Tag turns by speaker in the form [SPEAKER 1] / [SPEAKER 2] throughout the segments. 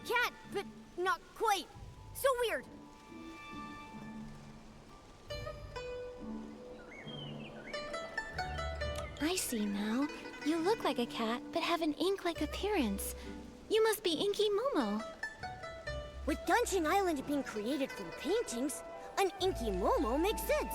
[SPEAKER 1] cat, but not quite. So weird.
[SPEAKER 2] I see now. You look like a cat, but have an ink-like appearance. You must be Inky Momo.
[SPEAKER 1] With Dungeon Island being created from paintings, an Inky Momo makes sense.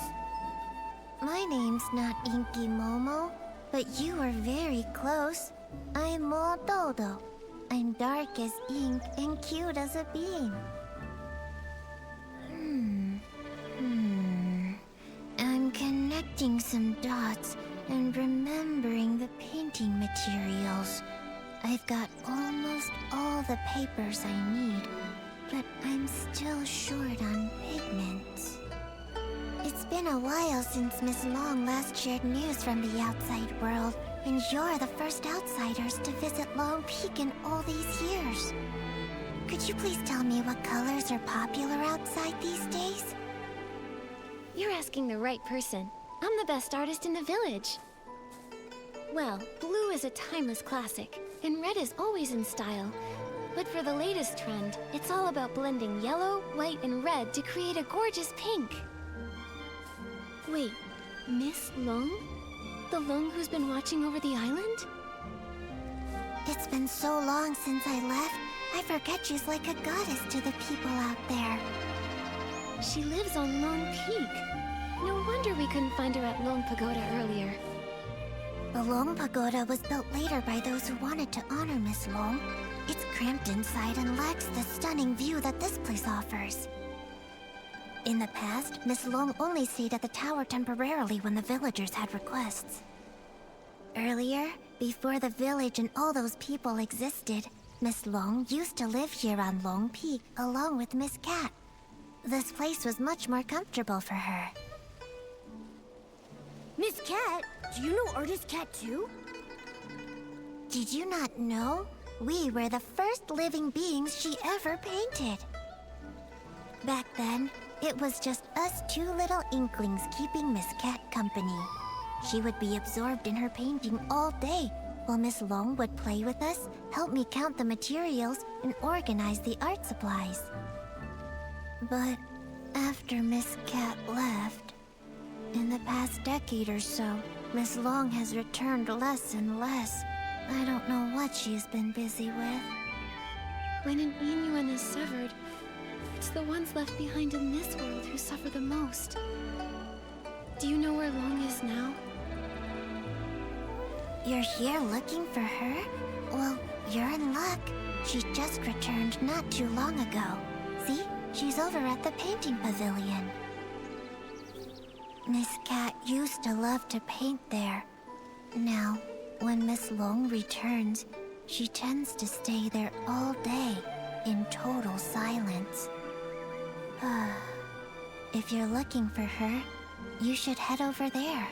[SPEAKER 3] My name's not Inky Momo, but you are very close. I'm Mododo. I'm dark as ink and cute as a bean. I'm connecting some dots and remembering the painting materials. I've got almost all the papers I need, but I'm still short on pigments. It's been a while since Miss Long last shared news from the outside world, and you're the first outsiders to visit Long Peak in all these years. Could you please tell me what colors are popular outside these days?
[SPEAKER 2] You're asking the right person. I'm the best artist in the village. Well, blue is a timeless classic, and red is always in style. But for the latest trend, it's all about blending yellow, white, and red to create a gorgeous pink. Wait, Miss Long? The Long who's been watching over the island?
[SPEAKER 3] It's been so long since I left, I forget she's like a goddess to the people out there.
[SPEAKER 2] She lives on Long Peak. No wonder we couldn't find her at Long Pagoda earlier.
[SPEAKER 3] The Long Pagoda was built later by those who wanted to honor Miss Long. It's cramped inside and lacks the stunning view that this place offers. In the past, Miss Long only stayed at the tower temporarily when the villagers had requests. Earlier, before the village and all those people existed, Miss Long used to live here on Long Peak along with Miss Cat. This place was much more comfortable for her.
[SPEAKER 1] Miss Cat? Do you know Artist Cat too?
[SPEAKER 3] Did you not know? We were the first living beings she ever painted. Back then, it was just us two little inklings keeping Miss Cat company. She would be absorbed in her painting all day, while Miss Long would play with us, help me count the materials, and organize the art supplies. But after Miss Cat left, in the past decade or so, Miss Long has returned less and less. I don't know what she's been busy with.
[SPEAKER 2] When an Inuan is severed, it's the ones left behind in this world who suffer the most. Do you know where Long is now?
[SPEAKER 3] You're here looking for her? Well, you're in luck. She just returned not too long ago. See? She's over at the painting pavilion. Miss Cat used to love to paint there. Now, when Miss Long returns, she tends to stay there all day, in total silence. If you're looking for her, you should head over there.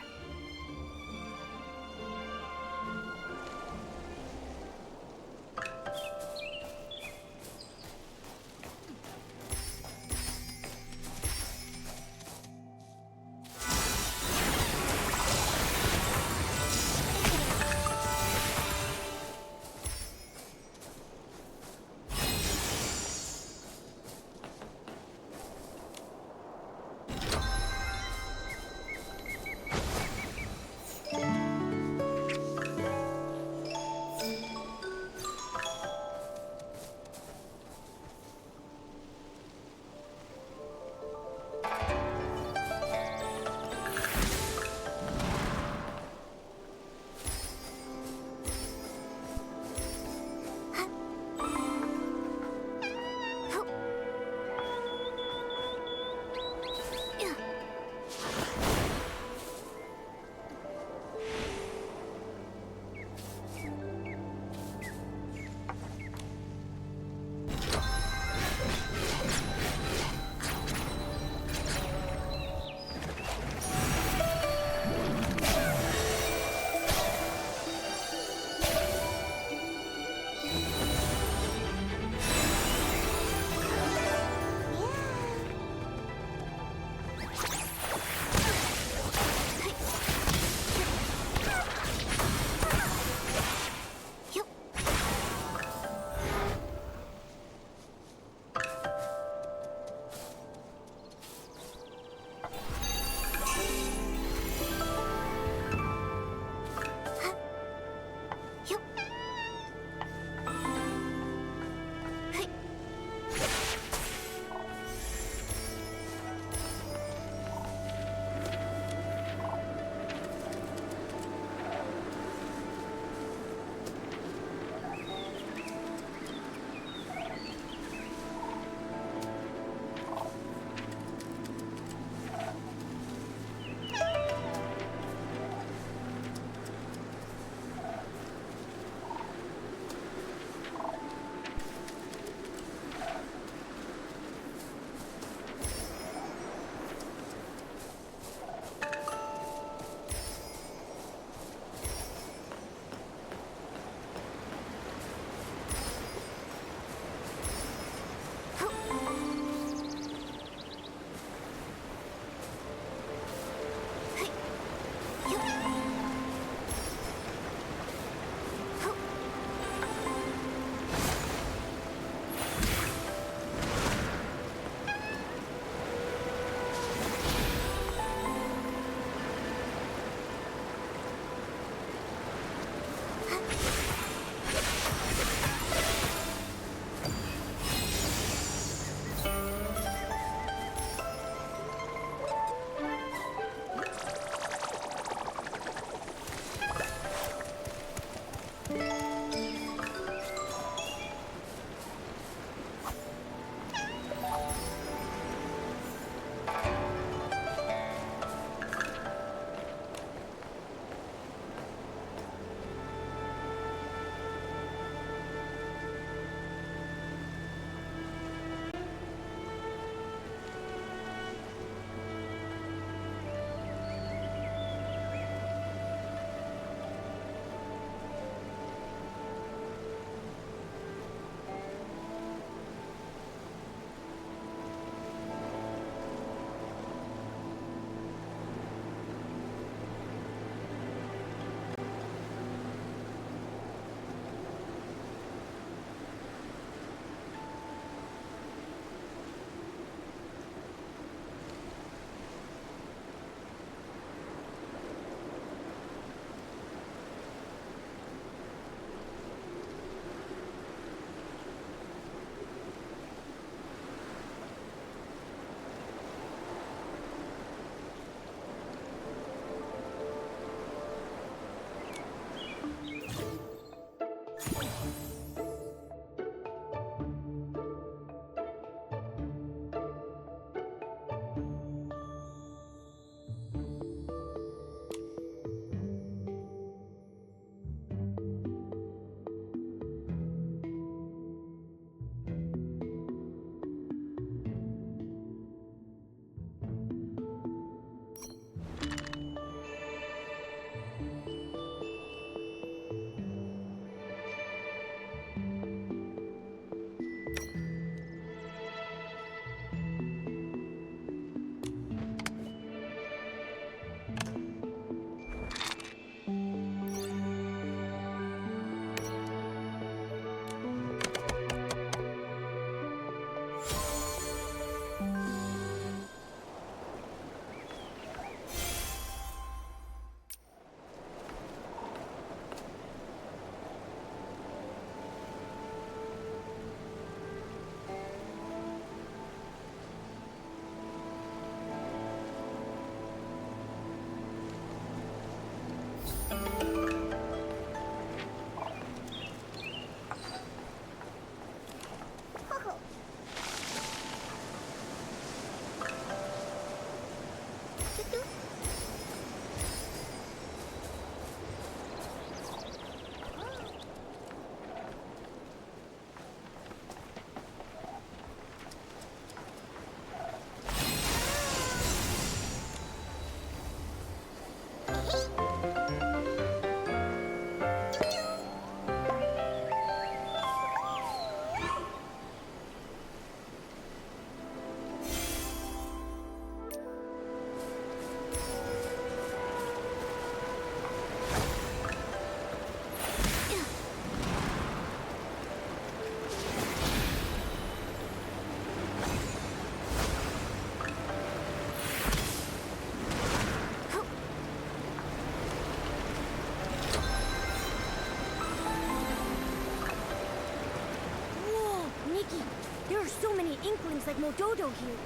[SPEAKER 1] There are so many Inklings like Mododo here.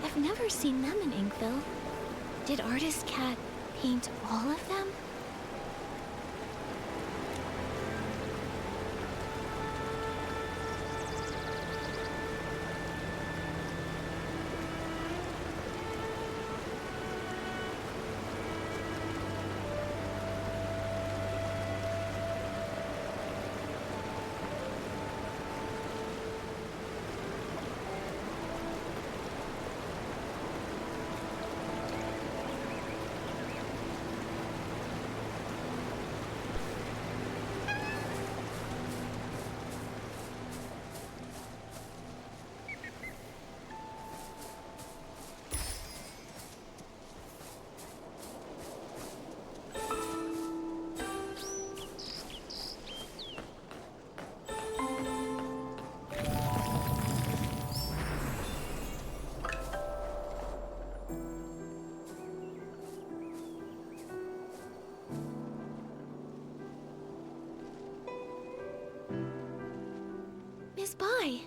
[SPEAKER 2] I've never seen them in Inkville. Did Artist Cat paint all of them? Miss Bai!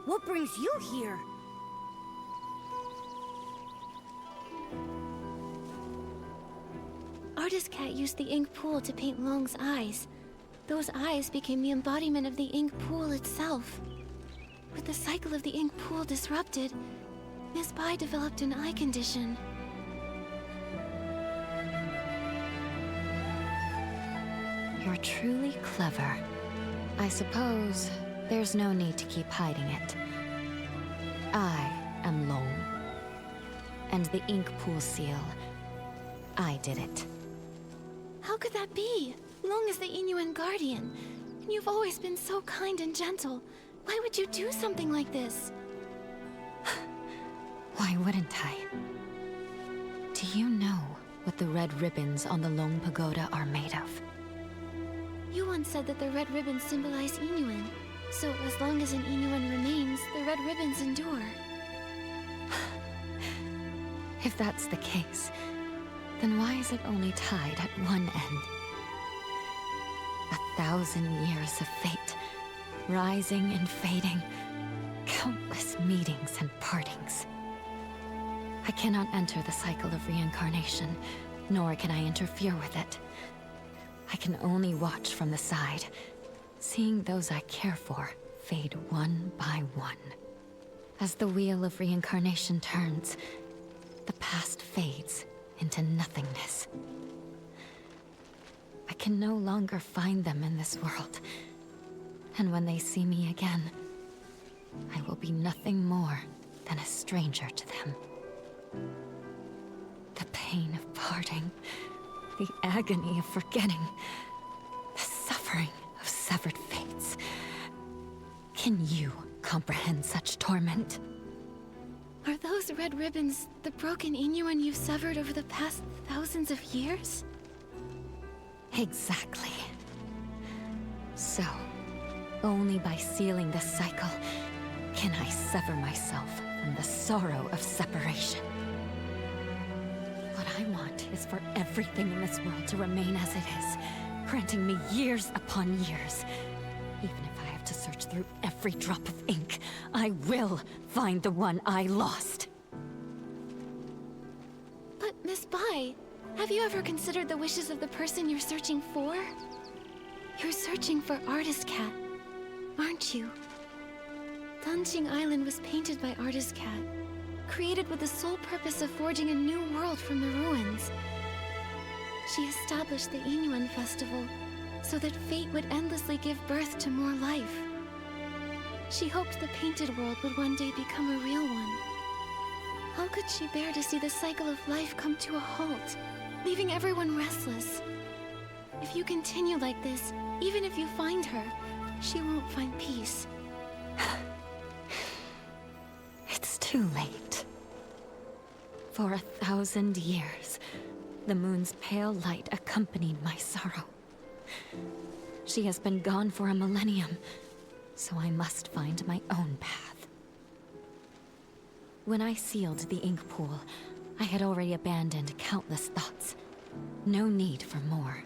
[SPEAKER 1] What brings you here?
[SPEAKER 2] Artist Cat used the ink pool to paint Long's eyes. Those eyes became the embodiment of the ink pool itself. With the cycle of the ink pool disrupted, Miss Bai developed an eye condition.
[SPEAKER 4] You're truly clever. I suppose there's no need to keep hiding it. I am Long. And the ink pool seal, I did it.
[SPEAKER 2] How could that be? Long is the Inuan guardian, and you've always been so kind and gentle. Why would you do something like this?
[SPEAKER 4] Why wouldn't I? Do you know what the red ribbons on the Long Pagoda are made of?
[SPEAKER 2] You once said that the red ribbons symbolize Inuan. So as long as an Inuan remains, the red ribbons endure.
[SPEAKER 4] If that's the case, then why is it only tied at one end? 1,000 years of fate, rising and fading, countless meetings and partings. I cannot enter the cycle of reincarnation, nor can I interfere with it. I can only watch from the side, seeing those I care for fade one by one. As the wheel of reincarnation turns, the past fades into nothingness. I can no longer find them in this world, and when they see me again, I will be nothing more than a stranger to them. The pain of parting, the agony of forgetting, the suffering of severed fates. Can you comprehend such torment?
[SPEAKER 2] Are those red ribbons the broken Inuan you've severed over the past thousands of years?
[SPEAKER 4] Exactly. So, only by sealing this cycle can I sever myself from the sorrow of separation. What I want is for everything in this world to remain as it is, granting me years upon years. Even if I have to search through every drop of ink, I will find the one I lost.
[SPEAKER 2] But Miss Bai, have you ever considered the wishes of the person you're searching for? You're searching for Artist Cat, aren't you? Dunjing Island was painted by Artist Cat, created with the sole purpose of forging a new world from the ruins. She established the Inuan Festival so that fate would endlessly give birth to more life. She hoped the painted world would one day become a real one. How could she bear to see the cycle of life come to a halt, leaving everyone restless? If you continue like this, even if you find her, she won't find peace.
[SPEAKER 4] It's too late. For 1,000 years, the moon's pale light accompanied my sorrow. She has been gone for a millennium, so I must find my own path. When I sealed the ink pool, I had already abandoned countless thoughts. No need for more.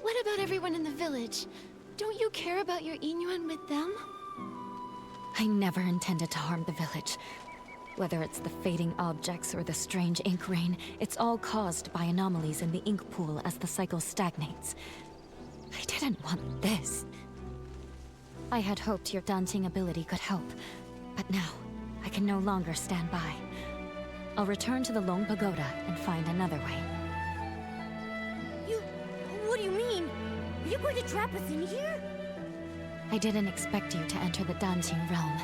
[SPEAKER 2] What about everyone in the village? Don't you care about your Inyuan with them?
[SPEAKER 4] I never intended to harm the village. Whether it's the fading objects or the strange ink rain, it's all caused by anomalies in the ink pool as the cycle stagnates. I didn't want this. I had hoped your dancing ability could help, but now I can no longer stand by. I'll return to the Long Pagoda and find another way.
[SPEAKER 1] What do you mean? Are you going to trap us in here?
[SPEAKER 4] I didn't expect you to enter the dancing realm,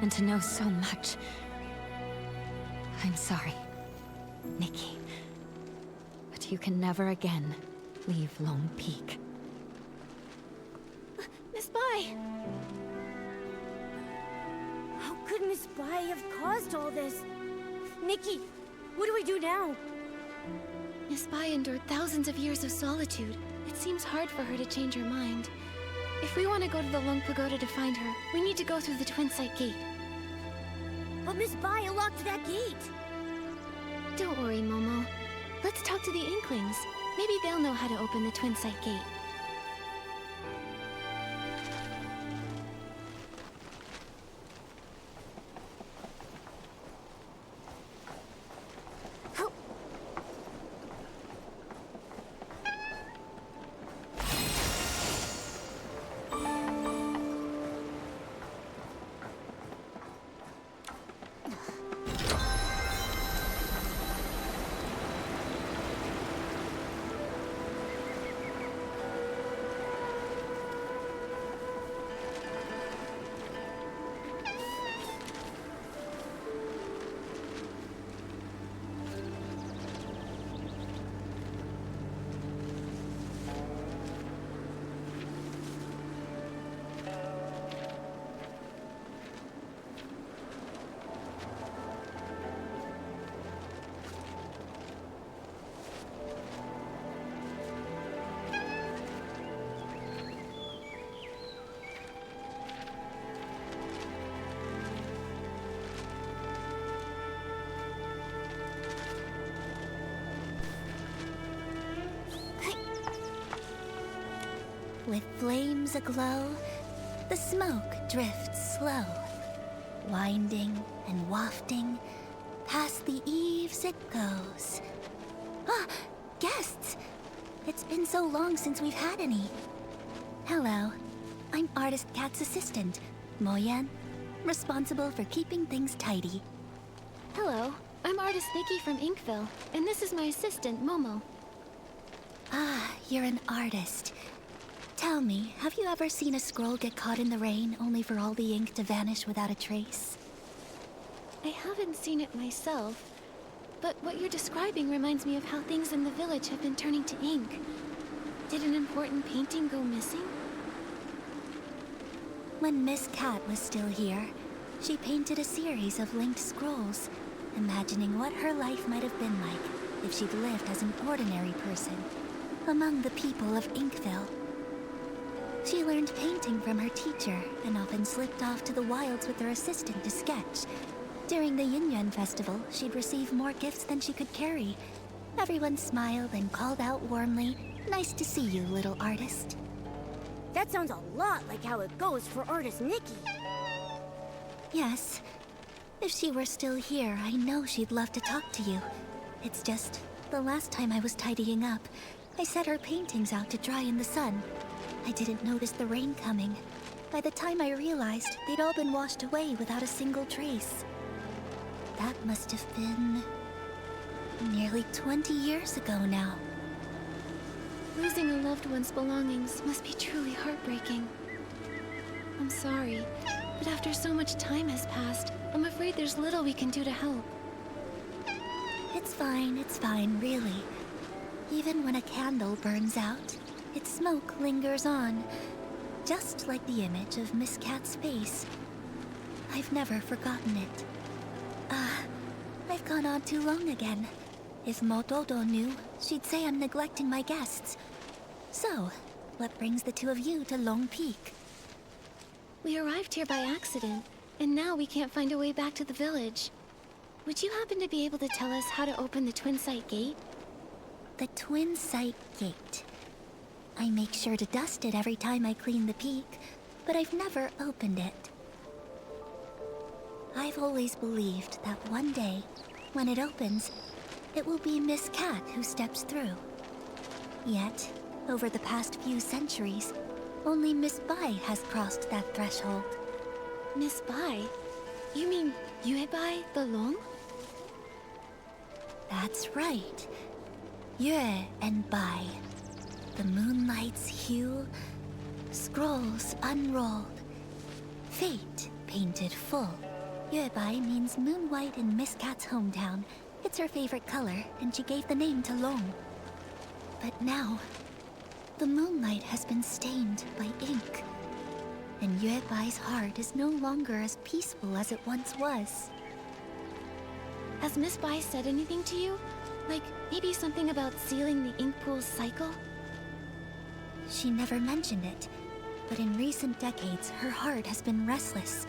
[SPEAKER 4] and to know so much. I'm sorry, Nikki. But you can never again leave Lone Peak.
[SPEAKER 2] Miss Bai!
[SPEAKER 1] How could Miss Bai have caused all this? Nikki, what do we do now?
[SPEAKER 2] Miss Bai endured thousands of years of solitude. It seems hard for her to change her mind. If we want to go to the Long Pagoda to find her, we need to go through the Twin Sight Gate.
[SPEAKER 1] But Miss Bai locked that gate.
[SPEAKER 2] Don't worry, Momo. Let's talk to the Inklings. Maybe they'll know how to open the Twin Sight Gate.
[SPEAKER 3] With flames aglow, the smoke drifts slow, winding and wafting, past the eaves it goes. Ah, guests! It's been so long since we've had any. Hello, I'm Artist Cat's assistant, Moyen, responsible for keeping things tidy.
[SPEAKER 2] Hello, I'm Artist Nikki from Inkville, and this is my assistant, Momo.
[SPEAKER 3] Ah, you're an artist. Tell me, have you ever seen a scroll get caught in the rain only for all the ink to vanish without a trace?
[SPEAKER 2] I haven't seen it myself, but what you're describing reminds me of how things in the village have been turning to ink. Did an important painting go missing?
[SPEAKER 3] When Miss Cat was still here, she painted a series of linked scrolls, imagining what her life might have been like if she'd lived as an ordinary person among the people of Inkville. She learned painting from her teacher and often slipped off to the wilds with her assistant to sketch. During the Yunyuan festival, she'd receive more gifts than she could carry. Everyone smiled and called out warmly, "Nice to see you, little artist."
[SPEAKER 1] That sounds a lot like how it goes for artist Nikki.
[SPEAKER 3] Yes. If she were still here, I know she'd love to talk to you. It's just, the last time I was tidying up, I set her paintings out to dry in the sun. I didn't notice the rain coming. By the time I realized, they'd all been washed away without a single trace. That must have been nearly 20 years ago now.
[SPEAKER 2] Losing a loved one's belongings must be truly heartbreaking. I'm sorry, but after so much time has passed, I'm afraid there's little we can do to help.
[SPEAKER 3] It's fine, really. Even when a candle burns out, its smoke lingers on, just like the image of Miss Cat's face. I've never forgotten it. I've gone on too long again. If Motodo knew, she'd say I'm neglecting my guests. So, what brings the two of you to Long Peak?
[SPEAKER 2] We arrived here by accident, and now we can't find a way back to the village. Would you happen to be able to tell us how to open the Twin Sight Gate?
[SPEAKER 3] The Twin Sight Gate. I make sure to dust it every time I clean the peak, but I've never opened it. I've always believed that one day, when it opens, it will be Miss Cat who steps through. Yet, over the past few centuries, only Miss Bai has crossed that threshold.
[SPEAKER 2] Miss Bai? You mean Yue Bai the Long?
[SPEAKER 3] That's right. Yue and Bai. The moonlight's hue, scrolls unrolled, fate painted full. Yue Bai means moon white in Miss Cat's hometown. It's her favorite color, and she gave the name to Long. But now, the moonlight has been stained by ink, and Yue Bai's heart is no longer as peaceful as it once was.
[SPEAKER 2] Has Miss Bai said anything to you? Like, maybe something about sealing the ink pool's cycle?
[SPEAKER 3] She never mentioned it, but in recent decades, her heart has been restless,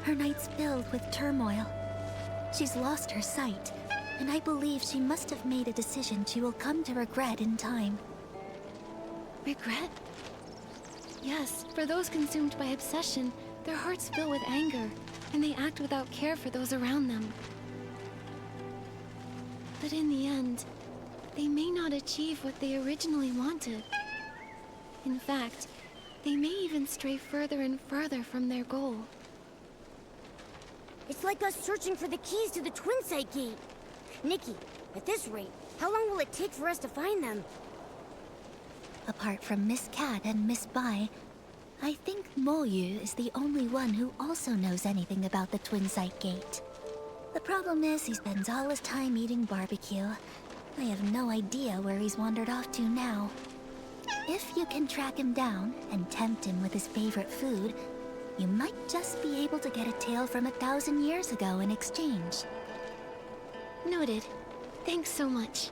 [SPEAKER 3] her nights filled with turmoil. She's lost her sight, and I believe she must have made a decision she will come to regret in time.
[SPEAKER 2] Regret? Yes, for those consumed by obsession, their hearts fill with anger, and they act without care for those around them. But in the end, they may not achieve what they originally wanted. In fact, they may even stray further and further from their goal.
[SPEAKER 1] It's like us searching for the keys to the Twin Site Gate. Nikki, at this rate, how long will it take for us to find them?
[SPEAKER 3] Apart from Miss Cat and Miss Bai, I think Mo Yu is the only one who also knows anything about the Twin Site Gate. The problem is he spends all his time eating barbecue. I have no idea where he's wandered off to now. If you can track him down and tempt him with his favorite food, you might just be able to get a tale from 1,000 years ago in exchange.
[SPEAKER 2] Noted. Thanks so much.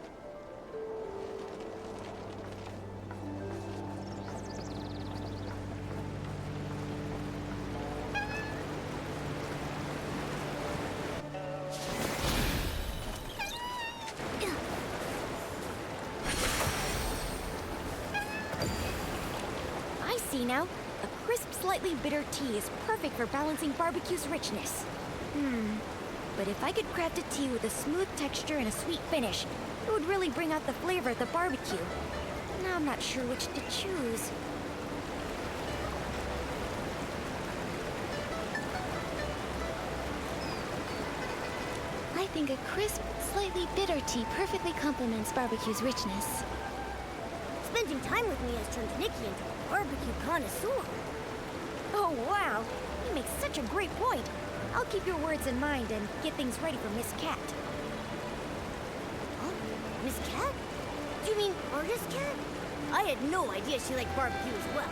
[SPEAKER 1] I see now. A crisp, slightly bitter tea is perfect for balancing barbecue's richness. But if I could craft a tea with a smooth texture and a sweet finish, it would really bring out the flavor of the barbecue. Now I'm not sure which to choose.
[SPEAKER 2] I think a crisp, slightly bitter tea perfectly complements barbecue's richness.
[SPEAKER 1] Spending time with me has turned Nikki into a barbecue connoisseur. Oh, wow. You make such a great point. I'll keep your words in mind and get things ready for Miss Cat. Huh? Miss Cat? Do you mean Artist Cat? I had no idea she liked barbecue as well.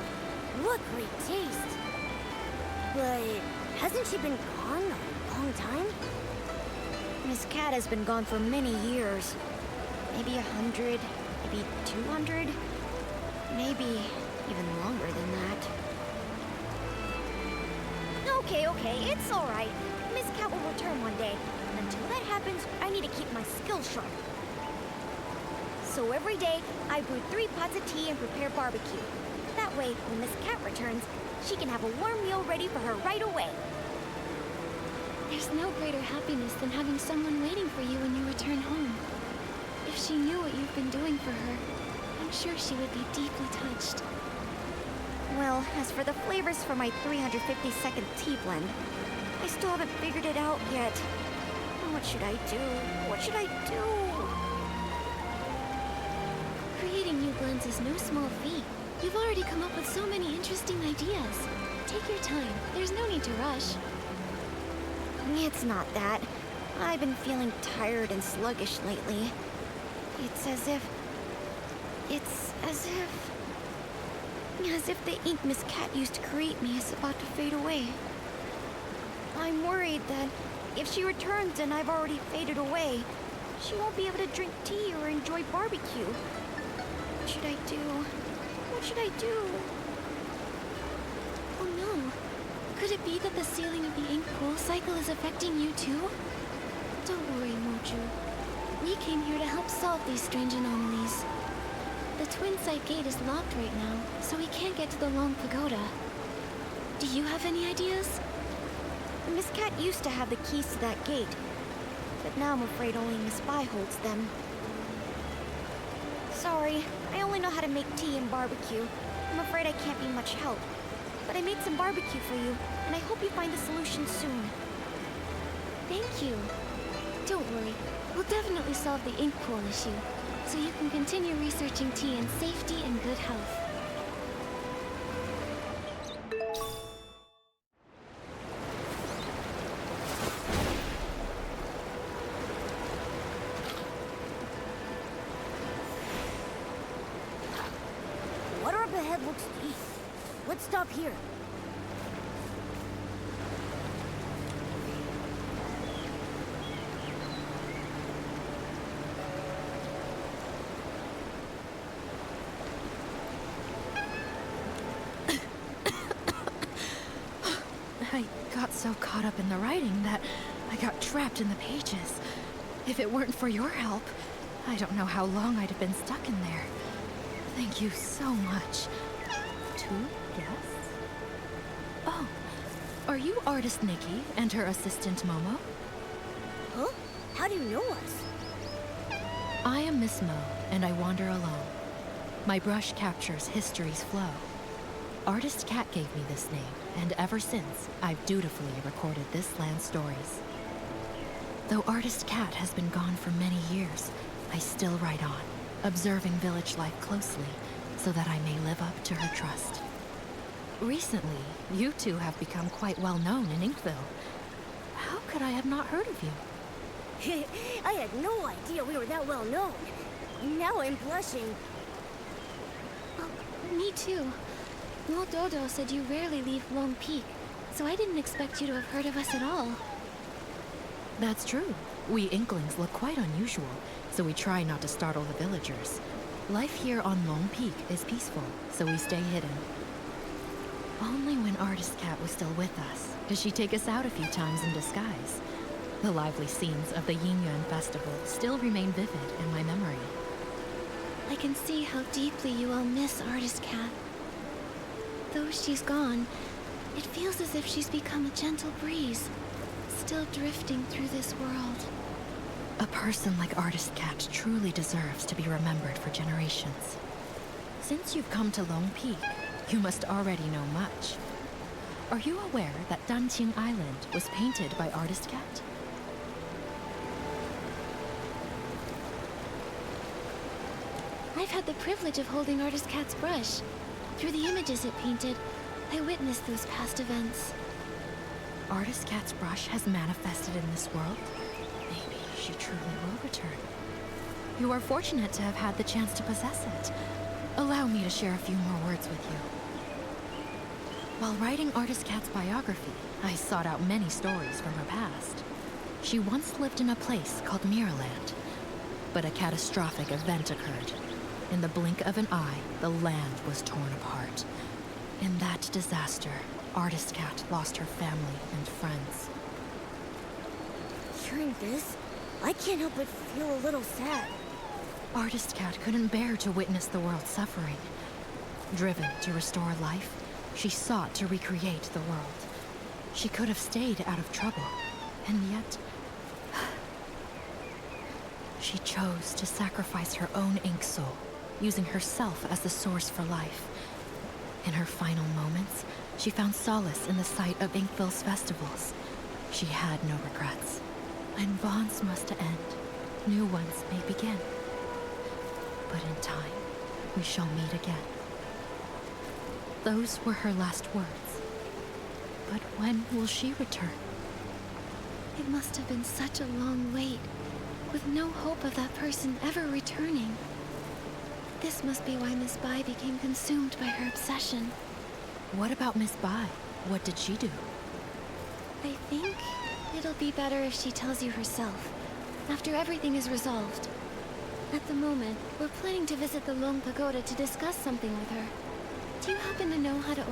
[SPEAKER 1] What great taste. But hasn't she been gone a long time? Miss Cat has been gone for many years. Maybe 100, maybe 200, maybe even longer than that. Okay, it's all right. Miss Cat will return one day. Until that happens, I need to keep my skills sharp. So every day, I brew 3 pots of tea and prepare barbecue. That way, when Miss Cat returns, she can have a warm meal ready for her right away.
[SPEAKER 2] There's no greater happiness than having someone waiting for you when you return home. If she knew what you've been doing for her, I'm sure she would be deeply touched.
[SPEAKER 1] Well, as for the flavors for my 352nd tea blend, I still haven't figured it out yet. What should I do? What should I do?
[SPEAKER 2] Creating new blends is no small feat. You've already come up with so many interesting ideas. Take your time. There's no need to rush.
[SPEAKER 1] It's not that. I've been feeling tired and sluggish lately. It's as if the ink Miss Cat used to create me is about to fade away. I'm worried that if she returns and I've already faded away, she won't be able to drink tea or enjoy barbecue. What should I do? What should I do?
[SPEAKER 2] Oh no. Could it be that the sealing of the ink pool cycle is affecting you too? Don't worry, Moju. We came here to help solve these strange anomalies. The twin site gate is locked right now, so we can't get to the Long Pagoda. Do you have any ideas?
[SPEAKER 5] Miss Cat used to have the keys to that gate, but now I'm afraid only Miss Bai holds them. Sorry, I only know how to make tea and barbecue. I'm afraid I can't be much help. But I made some barbecue for you, and I hope you find the solution soon.
[SPEAKER 2] Thank you. Don't worry, we'll definitely solve the ink pool issue, so you can continue researching tea in safety and good health.
[SPEAKER 1] Water up ahead looks deep. Let's stop here.
[SPEAKER 6] I got so caught up in the writing that I got trapped in the pages. If it weren't for your help, I don't know how long I'd have been stuck in there. Thank you so much. 2 guests? Oh, are you artist Nikki and her assistant Momo?
[SPEAKER 1] Huh? How do you know us?
[SPEAKER 6] I am Miss Mo, and I wander alone. My brush captures history's flow. Artist Cat gave me this name, and ever since, I've dutifully recorded this land's stories. Though Artist Cat has been gone for many years, I still write on, observing village life closely, so that I may live up to her trust. Recently, you two have become quite well known in Inkville. How could I have not heard of you?
[SPEAKER 1] I had no idea we were that well known. Now I'm blushing.
[SPEAKER 2] Oh, me too. Lil Dodo said you rarely leave Lone Peak, so I didn't expect you to have heard of us at all.
[SPEAKER 6] That's true. We Inklings look quite unusual, so we try not to startle the villagers. Life here on Lone Peak is peaceful, so we stay hidden. Only when Artist Cat was still with us does she take us out a few times in disguise. The lively scenes of the Yingyuan festival still remain vivid in my memory.
[SPEAKER 2] I can see how deeply you all miss Artist Cat. Though she's gone, it feels as if she's become a gentle breeze, still drifting through this world.
[SPEAKER 6] A person like Artist Cat truly deserves to be remembered for generations. Since you've come to Lone Peak, you must already know much. Are you aware that Danqing Island was painted by Artist Cat?
[SPEAKER 2] I've had the privilege of holding Artist Cat's brush. Through the images it painted, I witnessed those past events.
[SPEAKER 6] Artist Cat's brush has manifested in this world. Maybe she truly will return. You are fortunate to have had the chance to possess it. Allow me to share a few more words with you. While writing Artist Cat's biography, I sought out many stories from her past. She once lived in a place called Mirrorland, but a catastrophic event occurred. In the blink of an eye, the land was torn apart. In that disaster, Artist Cat lost her family and friends.
[SPEAKER 1] Hearing this, I can't help but feel a little sad.
[SPEAKER 6] Artist Cat couldn't bear to witness the world suffering. Driven to restore life, she sought to recreate the world. She could have stayed out of trouble, and yet... she chose to sacrifice her own ink soul, using herself as the source for life. In her final moments, she found solace in the sight of Inkville's festivals. She had no regrets. When bonds must end, new ones may begin. But in time, we shall meet again. Those were her last words. But when will she return?
[SPEAKER 2] It must have been such a long wait, with no hope of that person ever returning. This must be why Miss Bai became consumed by her obsession.
[SPEAKER 6] What about Miss Bai? What did she do?
[SPEAKER 2] I think it'll be better if she tells you herself, after everything is resolved. At the moment, we're planning to visit the Long Pagoda to discuss something with her. Do you happen to know how to open